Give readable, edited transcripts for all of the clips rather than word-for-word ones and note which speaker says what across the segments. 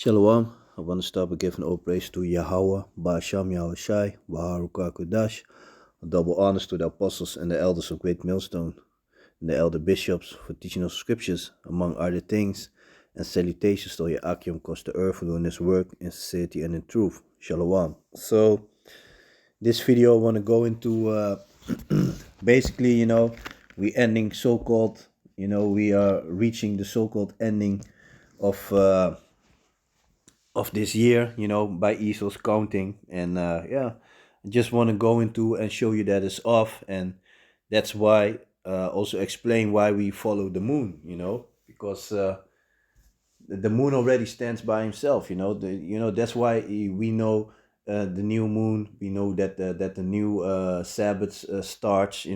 Speaker 1: Shalom. I want to start by giving all praise to Yahweh, Ba'asham Yahushai, Baharuka Kudash, double honors to the apostles and the elders of Great Millstone, and the elder bishops for teaching us scriptures, among other things, and salutations to Yakim across the earth for doing this work in sincerity and in truth. Shalom. So, this video I want to go into basically, we ending so-called, we are reaching the so-called ending of this year, by Esau's counting. And I just want to go into and show you that it's off. And that's why, also explain why we follow the moon, because the moon already stands by himself, that's why we know the new moon. We know that the new Sabbath starts,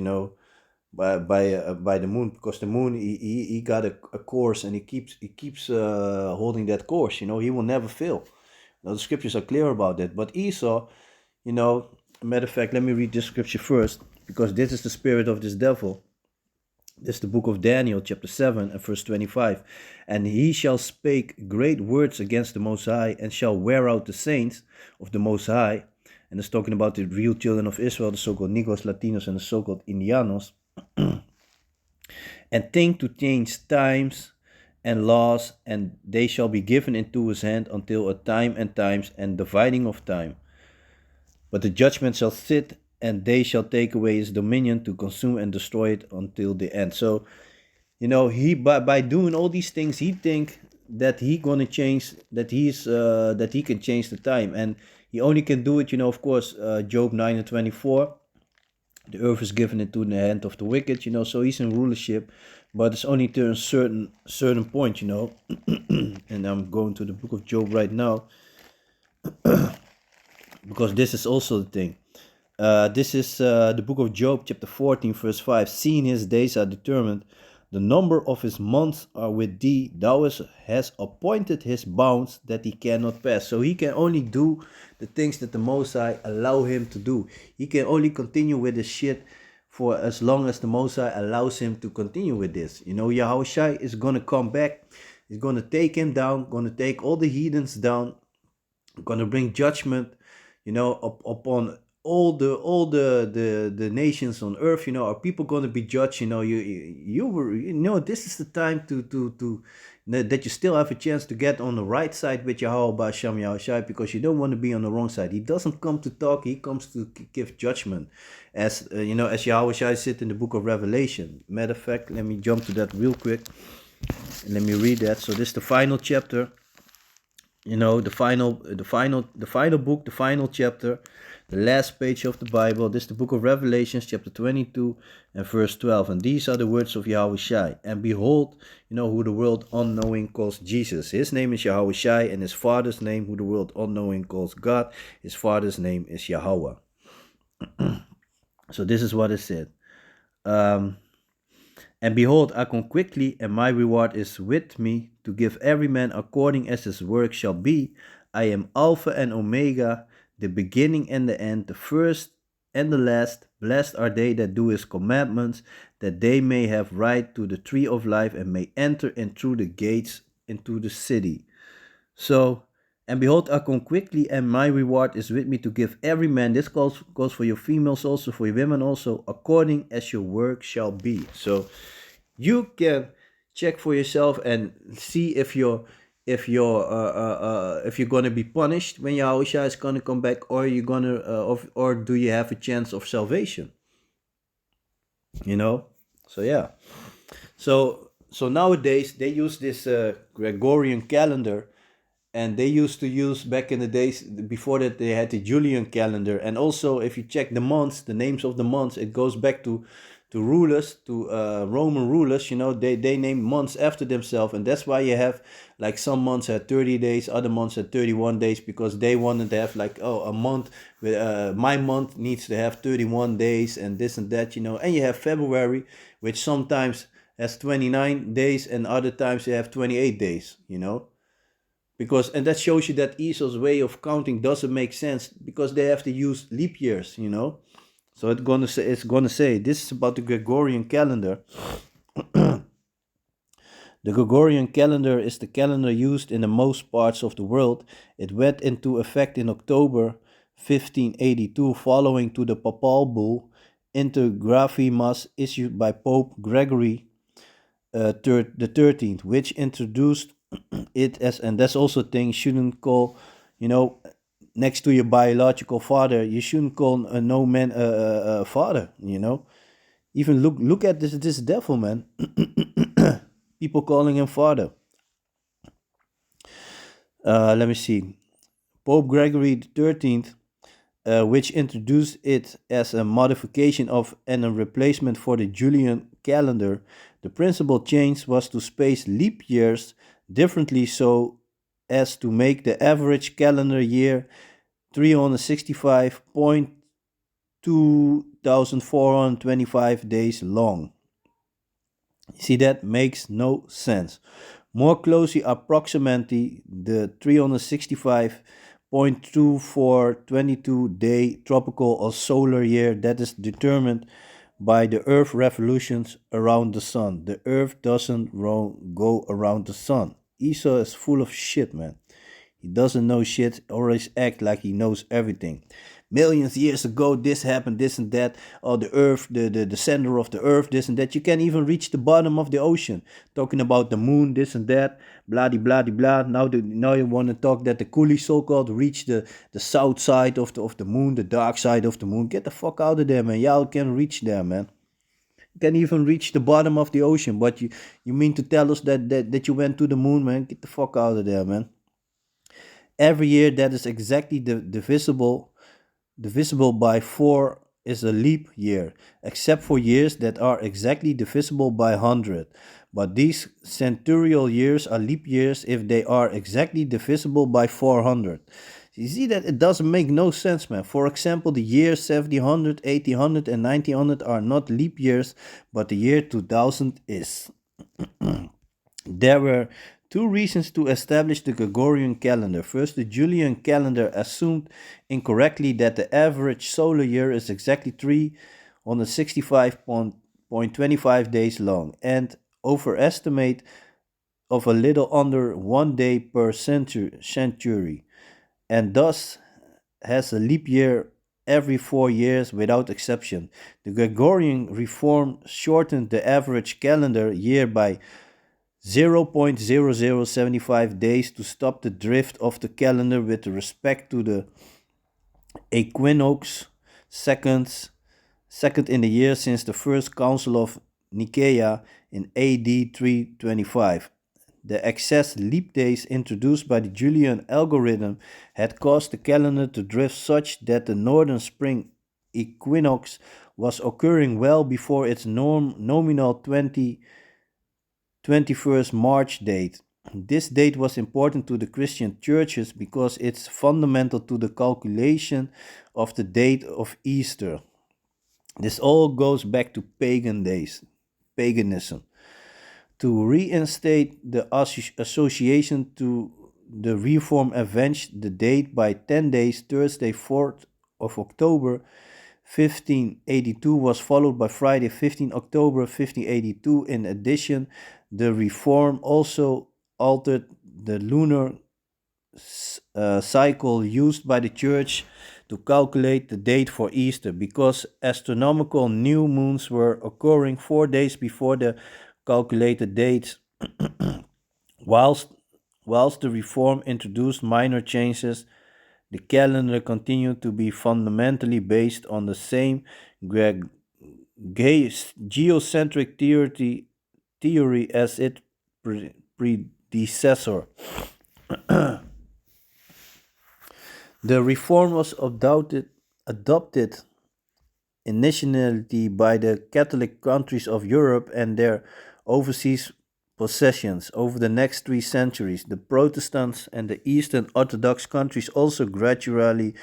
Speaker 1: by the moon, because the moon he got a course, and he keeps holding that course. He will never fail. Now, the scriptures are clear about that. But Esau, matter of fact, let me read this scripture first, because this is the spirit of this devil. This is the book of Daniel, chapter 7 and verse 25. And he shall speak great words against the Most High, and shall wear out the saints of the Most High. And it's talking about the real children of Israel, the so-called Negros, Latinos, and the so-called Indianos. And think to change times and laws, and they shall be given into his hand until a time and times and dividing of time. But the judgment shall sit, and they shall take away his dominion to consume and destroy it until the end. So, he by doing all these things, he think that he gonna change, that he can change the time, and he only can do it. Of course, Job 9:24. The earth is given into the hand of the wicked, so he's in rulership, but it's only to a certain point, And I'm going to the book of Job right now, because this is also the thing. This is the book of Job, chapter 14, verse 5. Seeing his days are determined, the number of his months are with thee. Thou hast appointed his bounds that he cannot pass. So he can only do the things that the Most High allow him to do. He can only continue with this shit for as long as the Most High allows him to continue with this. Yahushai is going to come back. He's going to take him down, going to take all the heathens down, going to bring judgment, upon all the nations on earth. Are people going to be judged? This is the time to that you still have a chance to get on the right side with Yahweh Ba'asham Yahushai, because you don't want to be on the wrong side. He doesn't come to talk, he comes to give judgment, as as Yahushai said in the book of Revelation. Matter of fact, let me jump to that real quick and let me read that. So this is the final chapter, the final book, the final chapter, the last page of the Bible. This is the book of Revelations, chapter 22 and verse 12. And these are the words of Yahushai. And behold, who the world unknowing calls Jesus. His name is Yahushai, and his father's name, who the world unknowing calls God. His father's name is Yahweh. So this is what it said. And behold, I come quickly, and my reward is with me, to give every man according as his work shall be. I am Alpha and Omega, the beginning and the end, the first and the last. Blessed are they that do his commandments, that they may have right to the tree of life, and may enter in through the gates into the city. So, and behold, I come quickly, and my reward is with me, to give every man, this goes for your females also, for your women also, according as your work shall be. So you can check for yourself and see if you're gonna be punished when Yahushua is gonna come back, or you're gonna or do you have a chance of salvation? So yeah. So nowadays they use this Gregorian calendar, and they used to use, back in the days before that, they had the Julian calendar. And also, if you check the months, the names of the months, it goes back to rulers, to Roman rulers. They named months after themselves, and that's why you have, like, some months had 30 days, other months had 31 days, because they wanted to have, like, a month with my month needs to have 31 days and this and that. And you have February, which sometimes has 29 days, and other times you have 28 days. And that shows you that Esau's way of counting doesn't make sense, because they have to use leap years. So it's gonna say this is about the Gregorian calendar. The Gregorian calendar is the calendar used in the most parts of the world. It went into effect in October 1582 following to the papal bull Inter Gravimas issued by Pope Gregory the 13th, which introduced it as, and that's also a thing, shouldn't call, you know, next to your biological father, you shouldn't call no man a father, you know. Even look at this devil, man. People calling him father. Let me see. Pope Gregory the 13th, which introduced it as a modification of and a replacement for the Julian calendar. The principal change was to space leap years differently so as to make the average calendar year 365.2425 days long. See, that makes no sense. More closely approximately the 365.2422 day tropical or solar year that is determined by the Earth revolutions around the sun. The Earth doesn't go around the sun. Esau is full of shit, man. He doesn't know shit, always act like he knows everything. Millions years ago, this happened, this and that. Oh, the earth, the center of the earth, this and that. You can't even reach the bottom of the ocean. Talking about the moon, this and that. Blah, blah, blah. Now you want to talk that the coolies so-called reach the south side of the moon, the dark side of the moon. Get the fuck out of there, man. Y'all can reach there, man. You can't even reach the bottom of the ocean. But you mean to tell us that you went to the moon, man? Get the fuck out of there, man. Every year that is exactly divisible by 4 is a leap year, except for years that are exactly divisible by 100. But these centurial years are leap years if they are exactly divisible by 400. You see that it doesn't make no sense, man. For example, the years 1700, 1800, and 1900 are not leap years, but the year 2000 is. There were two reasons to establish the Gregorian calendar. First, the Julian calendar assumed incorrectly that the average solar year is exactly 365.25 days long, and overestimate of a little under 1 day per century, and thus has a leap year every 4 years without exception. The Gregorian reform shortened the average calendar year by 0.0075 days to stop the drift of the calendar with respect to the equinox, second in the year since the first council of Nicaea in AD 325. The excess leap days introduced by the Julian algorithm had caused the calendar to drift such that the northern spring equinox was occurring well before its nominal 21st March date. This date was important to the Christian churches because it's fundamental to the calculation of the date of Easter. This all goes back to pagan days, paganism. To reinstate the association to the Reform avenged the date by 10 days. Thursday, 4th of October 1582 was followed by Friday, 15 October 1582. In addition, the Reform also altered the lunar cycle used by the church to calculate the date for Easter because astronomical new moons were occurring 4 days before the calculated dates. whilst the reform introduced minor changes, the calendar continued to be fundamentally based on the same geocentric theory as its predecessor. The reform was adopted initially by the Catholic countries of Europe and their overseas possessions. Over the next 3 centuries, the Protestants and the Eastern Orthodox countries also gradually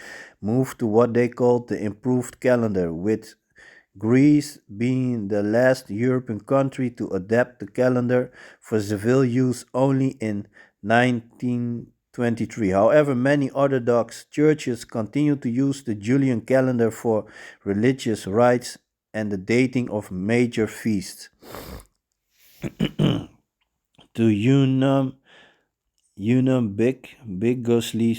Speaker 1: moved to what they called the improved calendar, with Greece being the last European country to adapt the calendar for civil use only in 1923. However, many Orthodox churches continue to use the Julian calendar for religious rites and the dating of major feasts. to Unum Big Ghostly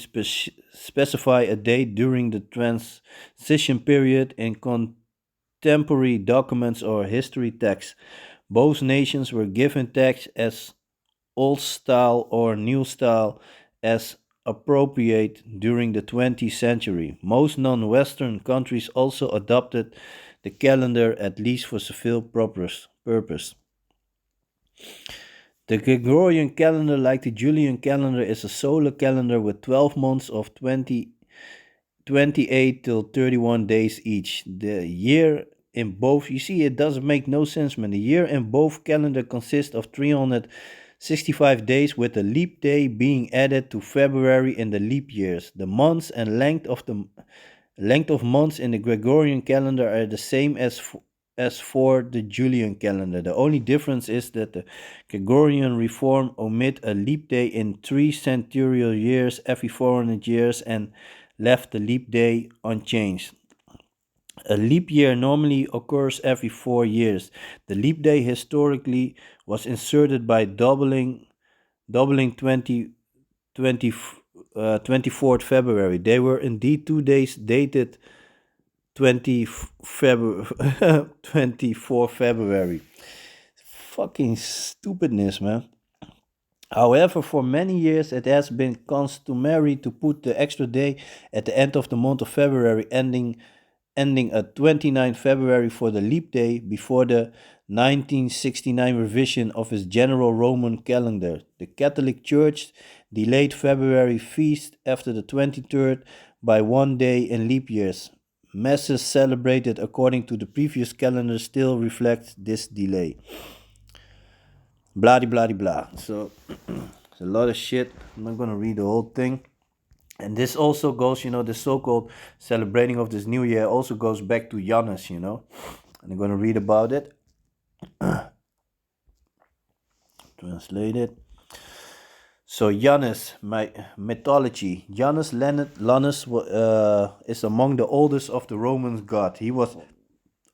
Speaker 1: specify a date during the transition period in contemporary documents or history texts. Both nations were given texts as Old Style or New Style as appropriate during the 20th century. Most non Western countries also adopted the calendar, at least for civil purpose. The Gregorian calendar, like the Julian calendar, is a solar calendar with 12 months of 28 till 31 days each. The year in both, you see, it doesn't make no sense, man. The year in both calendar consists of 365 days, with a leap day being added to February in the leap years. The months and length of months in the Gregorian calendar are the same as for the Julian calendar. The only difference is that the Gregorian reform omit a leap day in 3 centurial years every 400 years and left the leap day unchanged. A leap year normally occurs every 4 years. The leap day historically was inserted by doubling 24th February. They were indeed 2 days dated 24 February. Fucking stupidness, man. However, for many years it has been customary to put the extra day at the end of the month of February, ending at 29 February for the leap day before the 1969 revision of its general Roman calendar. The Catholic Church delayed February feast after the 23rd by 1 day in leap years. Masses celebrated according to the previous calendar still reflect this delay. Blah blah blah. So it's a lot of shit. I'm not gonna read the whole thing. And this also goes, the so-called celebrating of this new year also goes back to Janus, And I'm gonna read about it. Translate it. So Janus, my mythology. Janus Lanus is among the oldest of the Roman gods. He was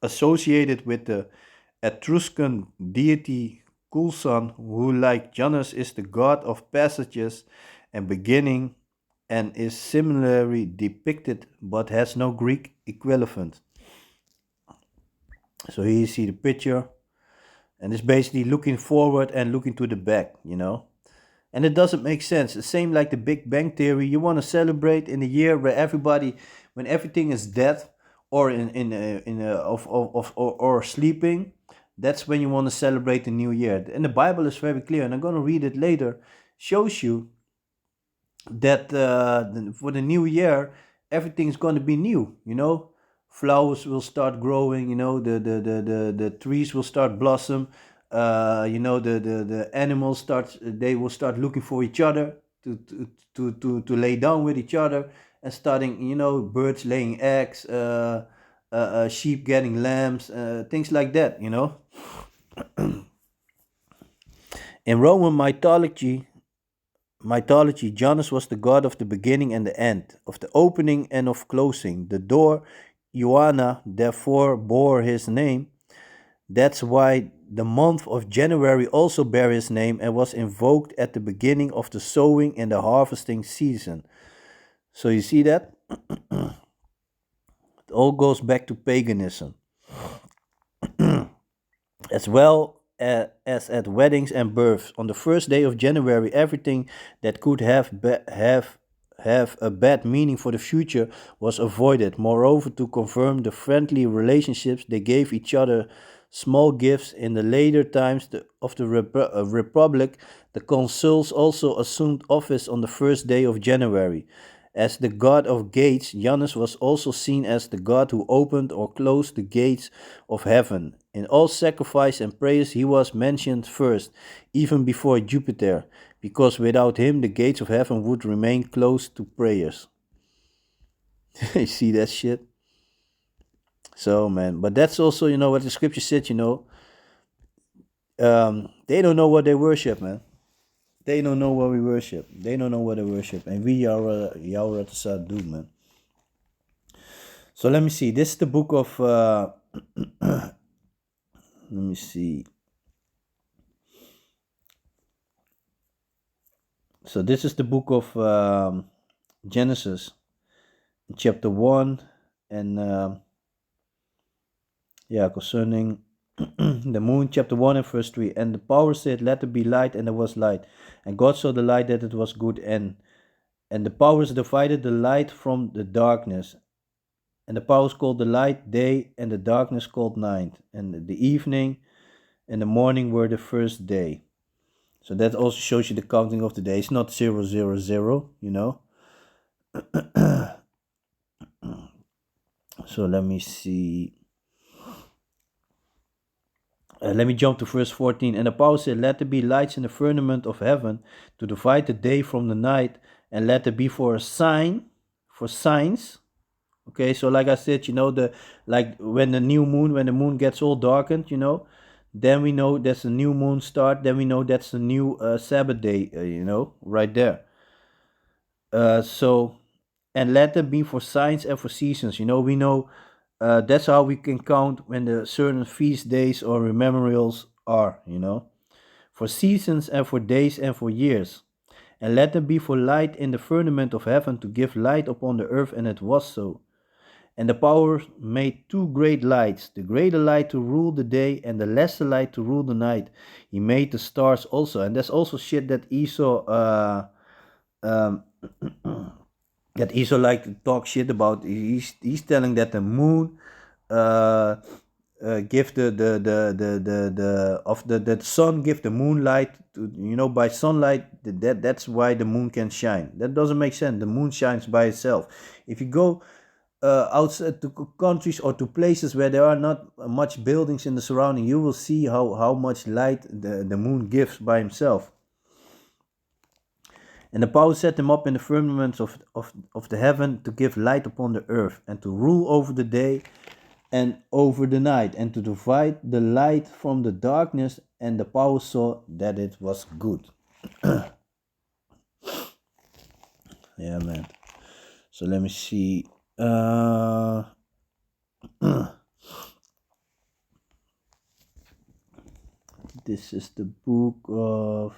Speaker 1: associated with the Etruscan deity Coulson, who, like Janus, is the god of passages and beginning, and is similarly depicted but has no Greek equivalent. So here you see the picture, and it's basically looking forward and looking to the back, And it doesn't make sense. The same like the Big Bang Theory. You want to celebrate in a year where when everything is dead or or sleeping. That's when you want to celebrate the new year. And the Bible is very clear, and I'm going to read it later. Shows you that for the new year, everything's going to be new. Flowers will start growing. The trees will start blossom. The animals they will start looking for each other to lay down with each other, and starting, birds laying eggs, sheep getting lambs, things like that, In Roman mythology, Janus was the god of the beginning and the end, of the opening and of closing. The door, Ioana, therefore bore his name. That's why the month of January also bear his name and was invoked at the beginning of the sowing and the harvesting season. So you see that? It all goes back to paganism. As well as at weddings and births. On the first day of January, everything that could have a bad meaning for the future was avoided. Moreover, to confirm the friendly relationships, they gave each other small gifts. In the later times of the Republic, the consuls also assumed office on the first day of January. As the god of gates, Janus was also seen as the god who opened or closed the gates of heaven. In all sacrifice and prayers, he was mentioned first, even before Jupiter, because without him, the gates of heaven would remain closed to prayers. You see that shit? So, man, but that's also, what the scripture said, they don't know what they worship, man. They don't know what we worship. They don't know what they worship. And we are Yahweh do, man. So let me see. This is the book of, let me see. So this is the book of Genesis, chapter 1, and concerning the moon, chapter 1 and verse 3. And the power said, let there be light, and there was light. And God saw the light that it was good, and the powers divided the light from the darkness. And the powers called the light day, and the darkness called night. And the evening and the morning were the first day. So that also shows you the counting of the days, not 000, you know. So let me see. Let me jump to verse 14. And the power said, let there be lights in the firmament of heaven to divide the day from the night, and let there be for a sign, for signs. Okay, so like I said, like when the moon gets all darkened, then we know that's a new moon start. Then we know that's a new Sabbath day, right there. And let them be for signs and for seasons. We know that's how we can count when the certain feast days or memorials are, for seasons and for days and for years. And let them be for light in the firmament of heaven to give light upon the earth, and it was so. And the power made two great lights, the greater light to rule the day and the lesser light to rule the night. He made the stars also. And that's also shit that Esau that Esau like to talk shit about. He's telling that the moon give the sun give the moonlight to, by sunlight, that's why the moon can shine. That doesn't make sense. The moon shines by itself. If you go outside to countries or to places where there are not much buildings in the surrounding, you will see how much light the moon gives by himself. And the power set him up in the firmaments of the heaven to give light upon the earth, and to rule over the day and over the night, and to divide the light from the darkness. And the power saw that it was good. Yeah, man. So let me see. This is the book of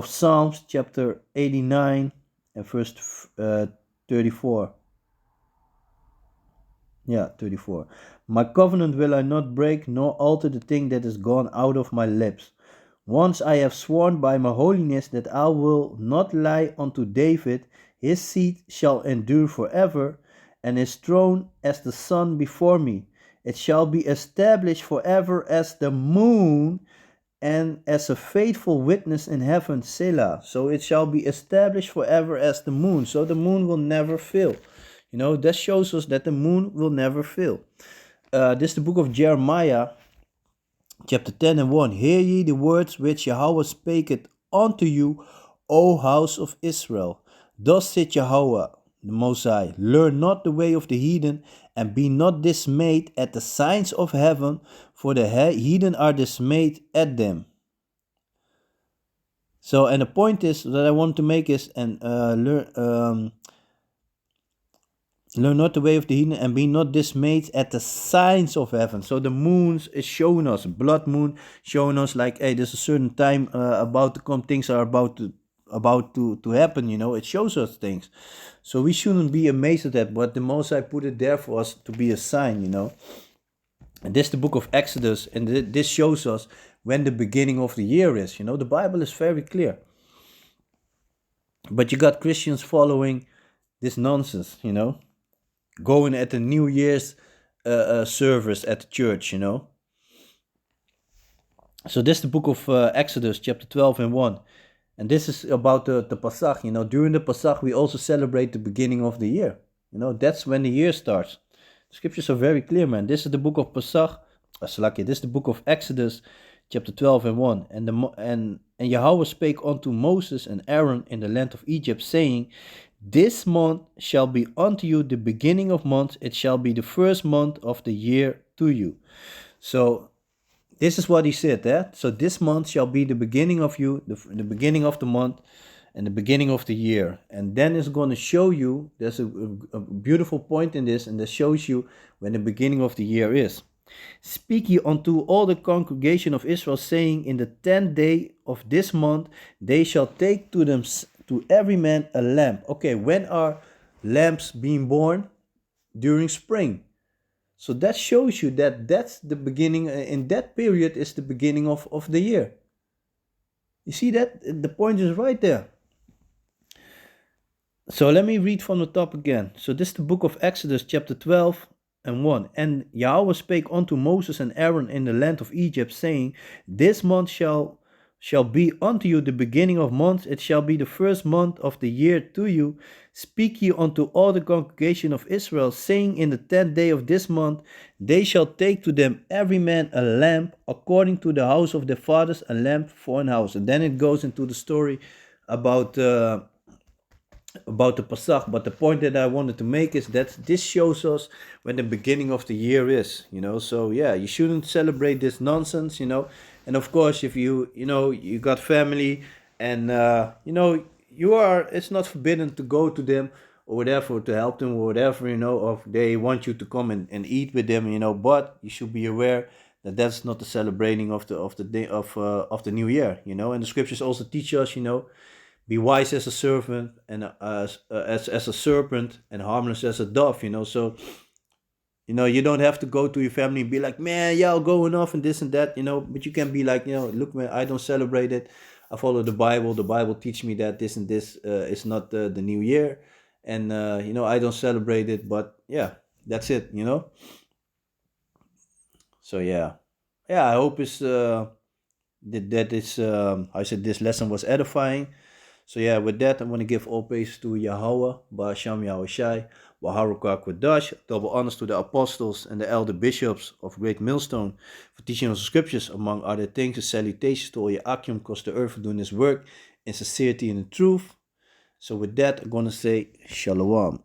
Speaker 1: Psalms, chapter 89 and verse 34. Yeah, 34. My covenant will I not break, nor alter the thing that is gone out of my lips. Once I have sworn by my holiness that I will not lie unto David, his seed shall endure forever, and his throne as the sun before me. It shall be established forever as the moon, and as a faithful witness in heaven, Selah. So it shall be established forever as the moon. So the moon will never fail. That shows us that the moon will never fail. This is the book of Jeremiah, chapter 10 and 1. Hear ye the words which Yahweh spaketh unto you, O house of Israel. Thus saith Yahweh, the Most High, learn not the way of the heathen, and be not dismayed at the signs of heaven, for the heathen are dismayed at them. So, and the point is that I want to make is, learn not the way of the heathen, and be not dismayed at the signs of heaven. So the moon is showing us, blood moon showing us like, hey, there's a certain time about to come, things are about to happen, it shows us things. So we shouldn't be amazed at that, but the Most High put it there for us to be a sign, And this is the book of Exodus, and this shows us when the beginning of the year is, the Bible is very clear. But you got Christians following this nonsense, going at the New Year's service at the church, So this is the book of Exodus, chapter 12 and 1. And this is about the Pasach, During the Pasach, we also celebrate the beginning of the year. That's when the year starts. The scriptures are very clear, man. This is the book of Pasach. This is the book of Exodus, chapter 12 and 1. And Yahweh spake unto Moses and Aaron in the land of Egypt, saying, this month shall be unto you the beginning of months. It shall be the first month of the year to you. So this is what he said, So this month shall be the beginning of you, the beginning of the month, and the beginning of the year. And then it's going to show you, there's a beautiful point in this, and that shows you when the beginning of the year is. Speak ye unto all the congregation of Israel, saying, in the 10th day of this month they shall take to them to every man a lamb. Okay, when are lambs being born? During spring. So that shows you that that's the beginning. In that period is the beginning of the year. You see that? The point is right there. So let me read from the top again. So this is the book of Exodus, chapter 12 and 1. And Yahweh spake unto Moses and Aaron in the land of Egypt, saying, This month shall be unto you the beginning of months. It shall be the first month of the year to you. Speak ye unto all the congregation of Israel, saying, In the 10th day of this month they shall take to them every man a lamb, according to the house of their fathers, a lamb for an house. And then it goes into the story about the Pesach, but the point that I wanted to make is that this shows us when the beginning of the year is, so yeah, you shouldn't celebrate this nonsense, and of course if you got family and it's not forbidden to go to them or whatever to help them or whatever, or if they want you to come and eat with them, but you should be aware that that's not the celebrating of the day of the new year, and the scriptures also teach us, be wise as a serpent and as a serpent and harmless as a dove, so you don't have to go to your family and be like, man, y'all going off and this and that, but you can be like, look, man, I don't celebrate it. I follow the Bible teach me that this and this is not the new year, and I don't celebrate it, but yeah, that's it, so yeah, I hope it's that is I said this lesson was edifying. So yeah, with that, I want to give all praise to Yahweh, Ba'asham Yahushai, Baharuka Kodash, double honors to the apostles and the elder bishops of Great Millstone for teaching us the scriptures, among other things. A salutation to all Yakim across the earth for doing this work in sincerity and in truth. So with that, I'm going to say Shalom.